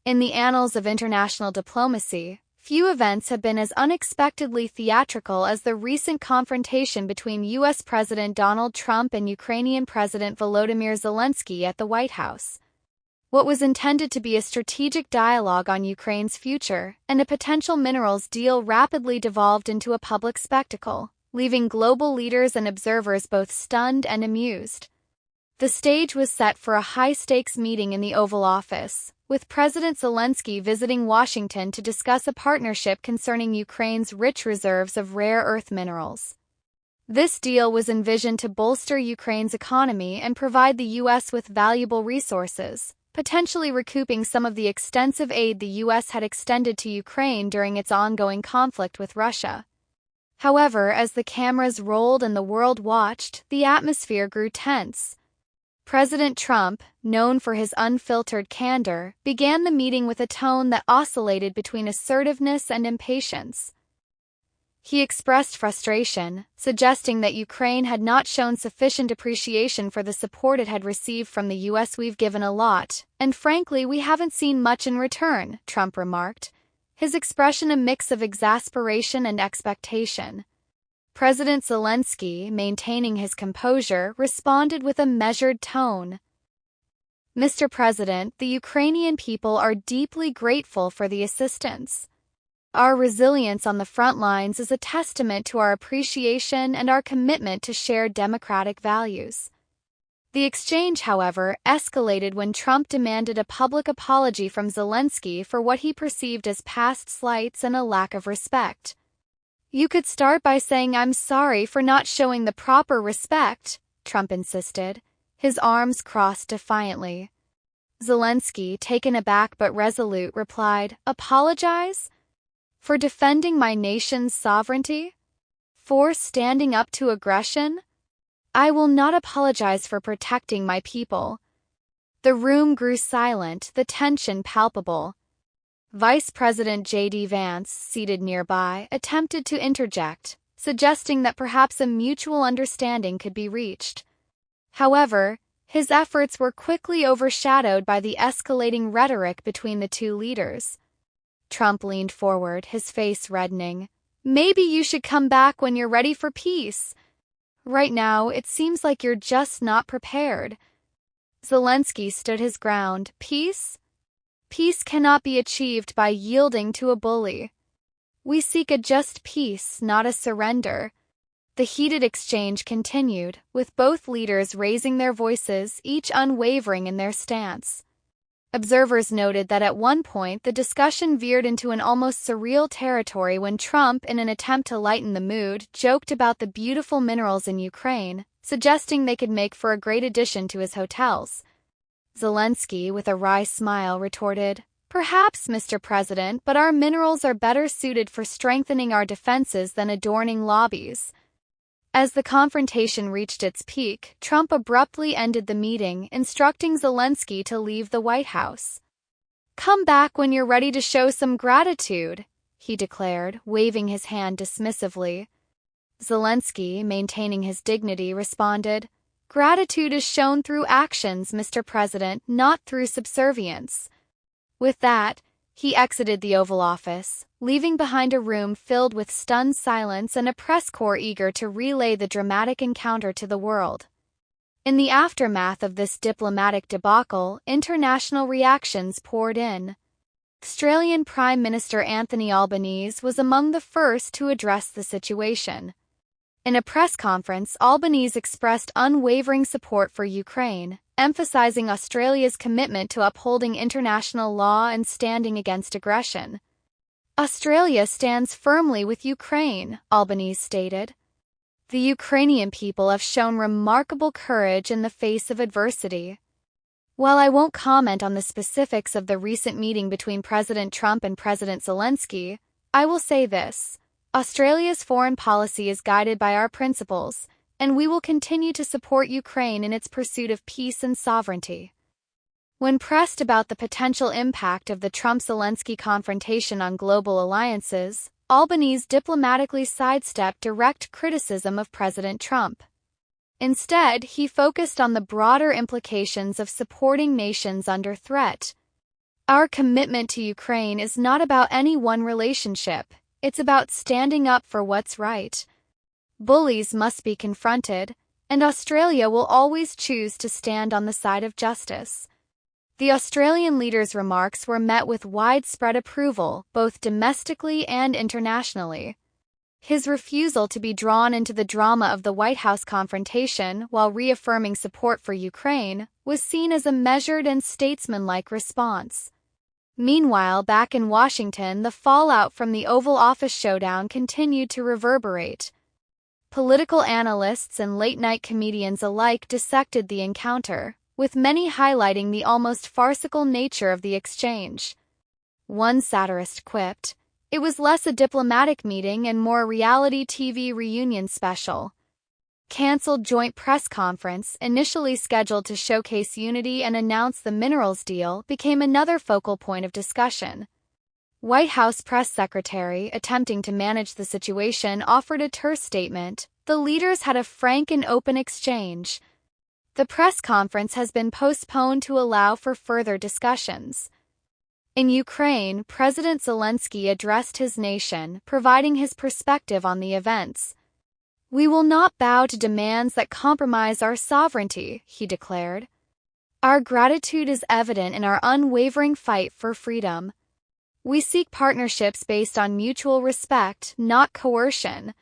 In the annals of international diplomacy, few events have been as unexpectedly theatrical as the recent confrontation between U.S. President Donald Trump and Ukrainian President Volodymyr Zelensky at the White House. What was intended to be a strategic dialogue on Ukraine's future and a potential minerals deal rapidly devolved into a public spectacle, leaving global leaders and observers both stunned and amused. The stage was set for a high-stakes meeting in the Oval Office, with President Zelensky visiting Washington to discuss a partnership concerning Ukraine's rich reserves of rare earth minerals. This deal was envisioned to bolster Ukraine's economy and provide the U.S. with valuable resources, potentially recouping some of the extensive aid the U.S. had extended to Ukraine during its ongoing conflict with Russia. However, as the cameras rolled and the world watched, the atmosphere grew tense. President Trump, known for his unfiltered candor, began the meeting with a tone that oscillated between assertiveness and impatience. He expressed frustration, suggesting that Ukraine had not shown sufficient appreciation for the support it had received from the U.S. "We've given a lot, and frankly we haven't seen much in return," Trump remarked, his expression a mix of exasperation and expectation. President Zelensky, maintaining his composure, responded with a measured tone. "Mr. President, the Ukrainian people are deeply grateful for the assistance. Our resilience on the front lines is a testament to our appreciation and our commitment to shared democratic values." The exchange, however, escalated when Trump demanded a public apology from Zelensky for what he perceived as past slights and a lack of respect. "You could start by saying I'm sorry for not showing the proper respect," Trump insisted, his arms crossed defiantly. Zelensky, taken aback but resolute, replied, "Apologize? For defending my nation's sovereignty? For standing up to aggression? I will not apologize for protecting my people." The room grew silent, the tension palpable. Vice President J.D. Vance, seated nearby, attempted to interject, suggesting that perhaps a mutual understanding could be reached. However, his efforts were quickly overshadowed by the escalating rhetoric between the two leaders. Trump leaned forward, his face reddening. "Maybe you should come back when you're ready for peace. Right now, it seems like you're just not prepared." Zelensky stood his ground. "Peace? Peace cannot be achieved by yielding to a bully. We seek a just peace, not a surrender." The heated exchange continued, with both leaders raising their voices, each unwavering in their stance. Observers noted that at one point the discussion veered into an almost surreal territory when Trump, in an attempt to lighten the mood, joked about the beautiful minerals in Ukraine, suggesting they could make for a great addition to his hotels. Zelensky, with a wry smile, retorted, "Perhaps, Mr. President, but our minerals are better suited for strengthening our defenses than adorning lobbies." As the confrontation reached its peak, Trump abruptly ended the meeting, instructing Zelensky to leave the White House. "Come back when you're ready to show some gratitude," he declared, waving his hand dismissively. Zelensky, maintaining his dignity, responded, "Gratitude is shown through actions, Mr. President, not through subservience." With that, he exited the Oval Office, leaving behind a room filled with stunned silence and a press corps eager to relay the dramatic encounter to the world. In the aftermath of this diplomatic debacle, international reactions poured in. Australian Prime Minister Anthony Albanese was among the first to address the situation. In a press conference, Albanese expressed unwavering support for Ukraine, emphasizing Australia's commitment to upholding international law and standing against aggression. "Australia stands firmly with Ukraine," Albanese stated. "The Ukrainian people have shown remarkable courage in the face of adversity." While I won't comment on the specifics of the recent meeting between President Trump and President Zelensky, I will say this: Australia's foreign policy is guided by our principles, and we will continue to support Ukraine in its pursuit of peace and sovereignty. When pressed about the potential impact of the Trump-Zelensky confrontation on global alliances, Albanese diplomatically sidestepped direct criticism of President Trump. Instead, he focused on the broader implications of supporting nations under threat. Our commitment to Ukraine is not about any one relationship, it's about standing up for what's right. Bullies must be confronted, and Australia will always choose to stand on the side of justice. The Australian leader's remarks were met with widespread approval, both domestically and internationally. His refusal to be drawn into the drama of the White House confrontation while reaffirming support for Ukraine was seen as a measured and statesmanlike response. Meanwhile, back in Washington, the fallout from the Oval Office showdown continued to reverberate. Political analysts and late-night comedians alike dissected the encounter, with many highlighting the almost farcical nature of the exchange. One satirist quipped, "It was less a diplomatic meeting and more a reality TV reunion special." Cancelled joint press conference, initially scheduled to showcase unity and announce the minerals deal, became another focal point of discussion. White House press secretary, attempting to manage the situation, offered a terse statement. The leaders had a frank and open exchange. The press conference has been postponed to allow for further discussions. In Ukraine, President Zelensky addressed his nation, providing his perspective on the events. "We will not bow to demands that compromise our sovereignty," he declared. "Our gratitude is evident in our unwavering fight for freedom. We seek partnerships based on mutual respect, not coercion."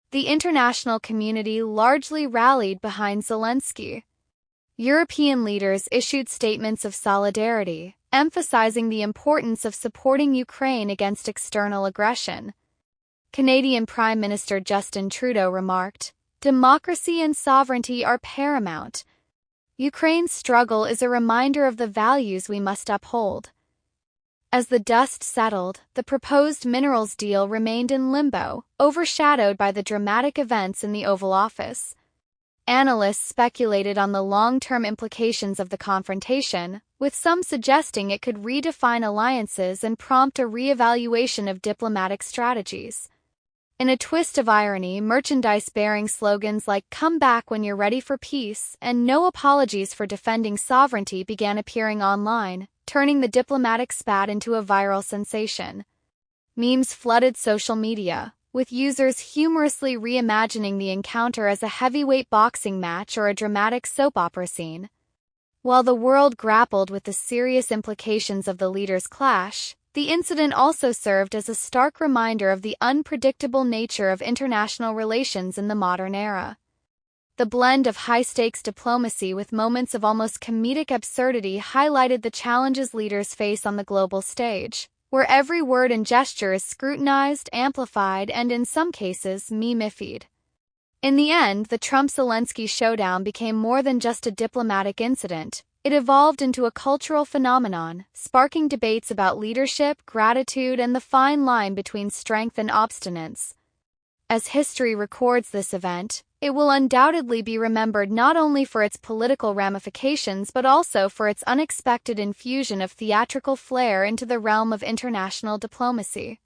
The international community largely rallied behind Zelensky. European leaders issued statements of solidarity, emphasizing the importance of supporting Ukraine against external aggression. Canadian Prime Minister Justin Trudeau remarked, "Democracy and sovereignty are paramount. Ukraine's struggle is a reminder of the values we must uphold." As the dust settled, the proposed minerals deal remained in limbo, overshadowed by the dramatic events in the Oval Office. Analysts speculated on the long-term implications of the confrontation, with some suggesting it could redefine alliances and prompt a re-evaluation of diplomatic strategies. In a twist of irony, merchandise bearing slogans like "Come back when you're ready for peace" and "No apologies for defending sovereignty" began appearing online, turning the diplomatic spat into a viral sensation. Memes flooded social media, with users humorously reimagining the encounter as a heavyweight boxing match or a dramatic soap opera scene. While the world grappled with the serious implications of the leaders' clash, the incident also served as a stark reminder of the unpredictable nature of international relations in the modern era. The blend of high-stakes diplomacy with moments of almost comedic absurdity highlighted the challenges leaders face on the global stage, where every word and gesture is scrutinized, amplified, and in some cases, meme-ified. In the end, the Trump-Zelensky showdown became more than just a diplomatic incident. It evolved into a cultural phenomenon, sparking debates about leadership, gratitude, and the fine line between strength and obstinance. As history records this event, it will undoubtedly be remembered not only for its political ramifications but also for its unexpected infusion of theatrical flair into the realm of international diplomacy.